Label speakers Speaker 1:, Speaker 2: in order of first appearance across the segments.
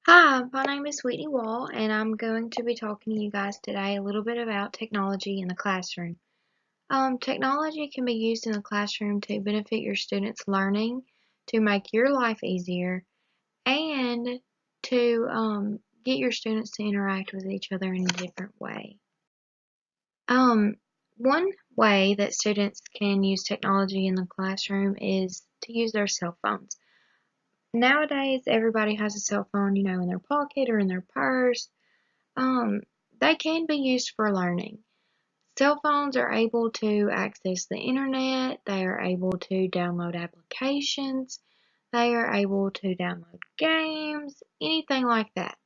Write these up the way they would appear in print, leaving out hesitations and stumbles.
Speaker 1: Hi, my name is Whitney Wall, and I'm going to be talking to you guys today a little bit about technology in the classroom. Technology can be used in the classroom to benefit your students' learning, to make your life easier, and to get your students to interact with each other in a different way. One way that students can use technology in the classroom is to use their cell phones. Nowadays, everybody has a cell phone, in their pocket or in their purse. Um, they can be used for learning. Cell phones are able to access the internet, they are able to download applications, they are able to download games, anything like that.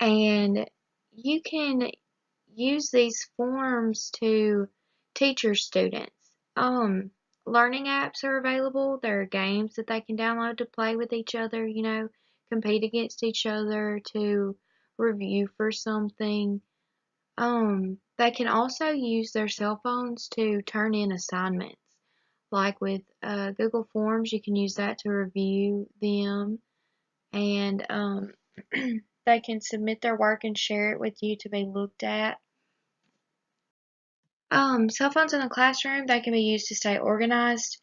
Speaker 1: And you can use these forms to teach your students. Learning apps are available. There are games that they can download to play with each other, compete against each other, to review for something. They can also use their cell phones to turn in assignments. Like with Google Forms, you can use that to review them, and they can submit their work and share it with you to be looked at. Cell phones in the classroom, they can be used to stay organized.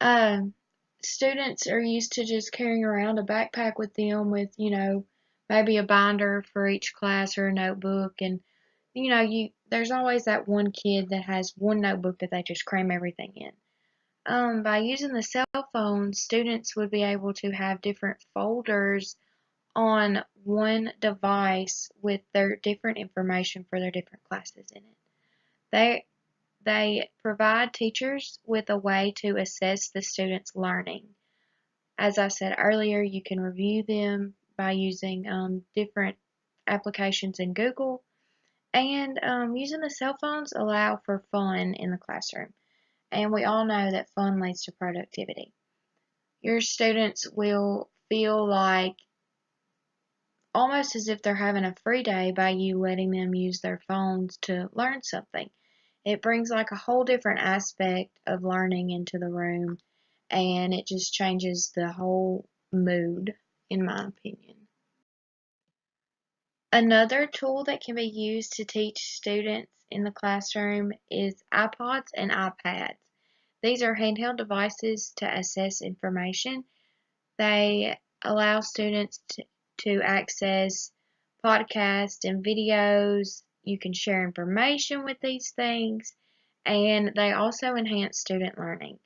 Speaker 1: Um, Students are used to just carrying around a backpack with them with, maybe a binder for each class or a notebook, and there's always that one kid that has one notebook that they just cram everything in. By using the cell phone, students would be able to have different folders on one device with their different information for their different classes in it. They provide teachers with a way to assess the students' learning. As I said earlier, you can review them by using different applications in Google, and using the cell phones allow for fun in the classroom. And we all know that fun leads to productivity. Your students will feel like almost as if they're having a free day by you letting them use their phones to learn something. It brings like a whole different aspect of learning into the room, and it just changes the whole mood, in my opinion. Another tool that can be used to teach students in the classroom is iPods and iPads. These are handheld devices to access information. They allow students to access podcasts and videos. You can share information with these things, and they also enhance student learning.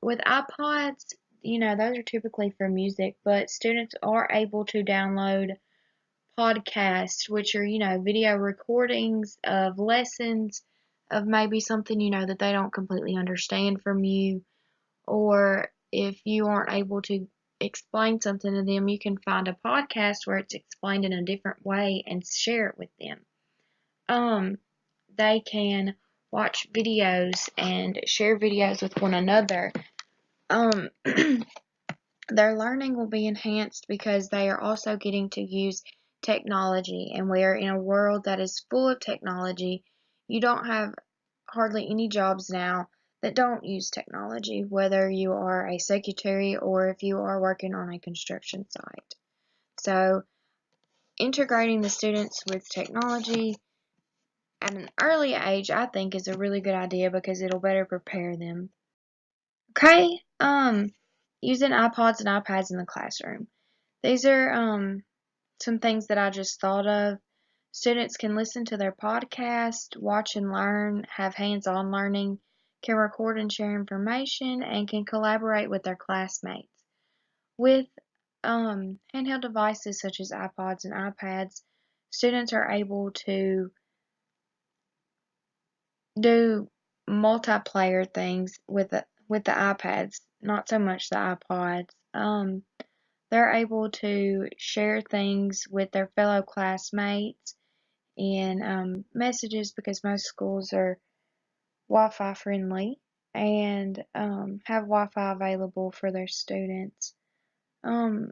Speaker 1: With iPods, those are typically for music, but students are able to download podcasts, which are, video recordings of lessons of maybe something, that they don't completely understand from you, or if you aren't able to explain something to them, you can find a podcast where it's explained in a different way and share it with them. They can watch videos and share videos with one another. Um, their learning will be enhanced because they are also getting to use technology, and we are in a world that is full of technology. You don't have hardly any jobs now that don't use technology, whether you are a secretary or if you are working on a construction site. So, integrating the students with technology at an early age, I think, is a really good idea because it'll better prepare them. Okay, using iPods and iPads in the classroom. These are some things that I just thought of. Students can listen to their podcast, watch and learn, have hands-on learning, can record and share information, and can collaborate with their classmates. With handheld devices such as iPods and iPads, students are able to do multiplayer things with the iPads, not so much the iPods. They're able to share things with their fellow classmates in messages because most schools are Wi-Fi friendly and have Wi-Fi available for their students. Um,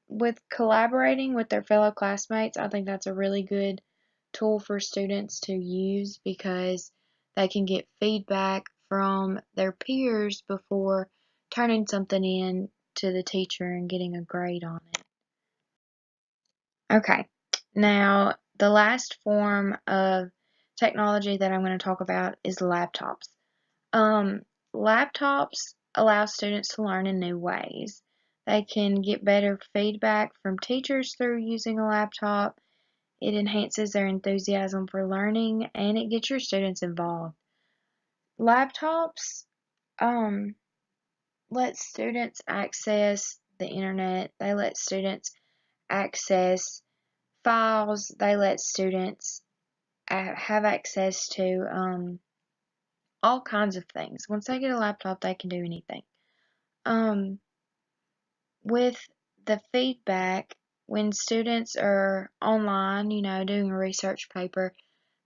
Speaker 1: with collaborating with their fellow classmates, I think that's a really good tool for students to use because they can get feedback from their peers before turning something in to the teacher and getting a grade on it. Okay, now the last form of technology that I'm going to talk about is laptops. Laptops allow students to learn in new ways. They can get better feedback from teachers through using a laptop. It enhances their enthusiasm for learning, and it gets your students involved. Laptops let students access the internet. They let students access files. They let students have access to all kinds of things. Once they get a laptop, they can do anything. With the feedback, when students are online, doing a research paper,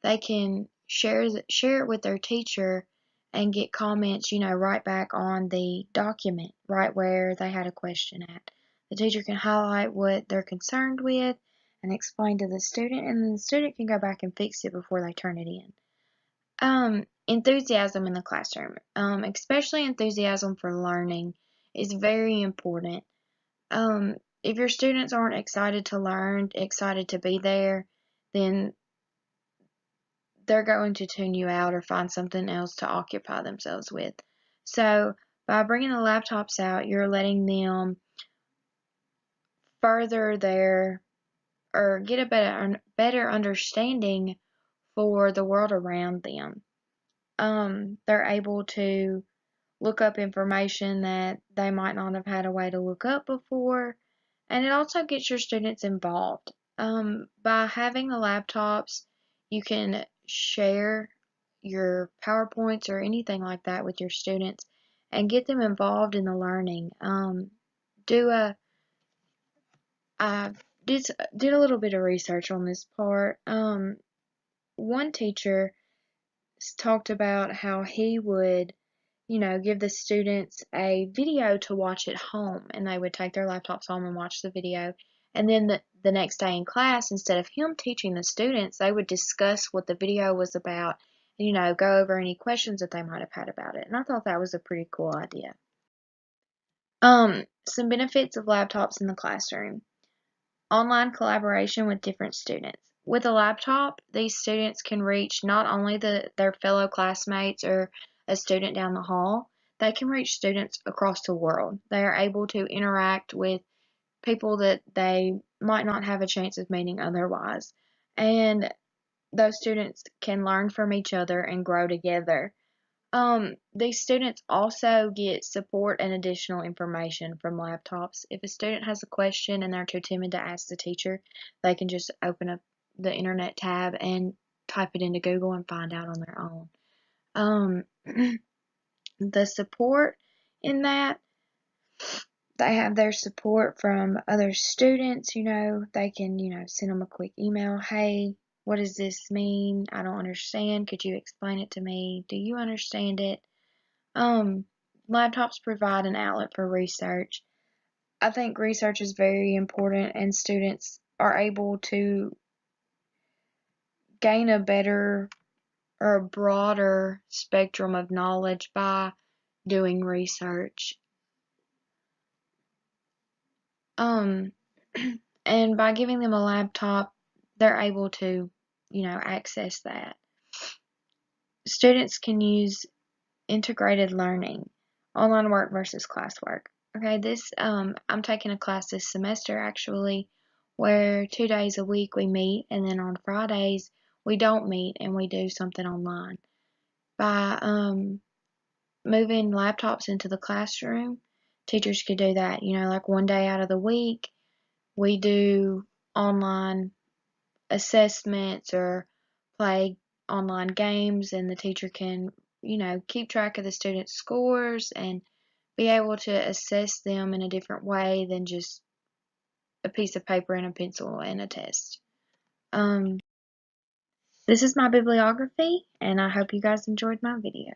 Speaker 1: they can share it with their teacher and get comments, right back on the document, right where they had a question at. The teacher can highlight what they're concerned with and explain to the student, and then the student can go back and fix it before they turn it in. Enthusiasm in the classroom, especially enthusiasm for learning, is very important. If your students aren't excited to learn, excited to be there, then they're going to tune you out or find something else to occupy themselves with. So by bringing the laptops out, you're letting them further their or get a better understanding for the world around them. They're able to look up information that they might not have had a way to look up before, and it also gets your students involved. By having the laptops, you can share your PowerPoints or anything like that with your students and get them involved in the learning. Do a I did a little bit of research on this part. One teacher talked about how he would give the students a video to watch at home, and they would take their laptops home and watch the video. And then the next day in class, instead of him teaching the students, they would discuss what the video was about, and, go over any questions that they might have had about it. And I thought that was a pretty cool idea. Some benefits of laptops in the classroom. Online collaboration with different students. With a laptop, these students can reach not only their fellow classmates or a student down the hall, they can reach students across the world. They are able to interact with people that they might not have a chance of meeting otherwise. And those students can learn from each other and grow together. These students also get support and additional information from laptops. If a student has a question and they're too timid to ask the teacher, they can just open up the internet tab and type it into Google and find out on their own. The support in that, they have their support from other students, they can, send them a quick email. Hey, what does this mean? I don't understand. Could you explain it to me? Do you understand it? Laptops provide an outlet for research. I think research is very important, and students are able to gain a better or a broader spectrum of knowledge by doing research. And by giving them a laptop, they're able to, access that. Students can use integrated learning, online work versus classwork. Okay, I'm taking a class this semester actually, where 2 days a week we meet, and then on Fridays we don't meet and we do something online. By moving laptops into the classroom, teachers could do that. Like one day out of the week, we do online assessments or play online games, and the teacher can, keep track of the students' scores and be able to assess them in a different way than just a piece of paper and a pencil and a test. This is my bibliography, and I hope you guys enjoyed my video.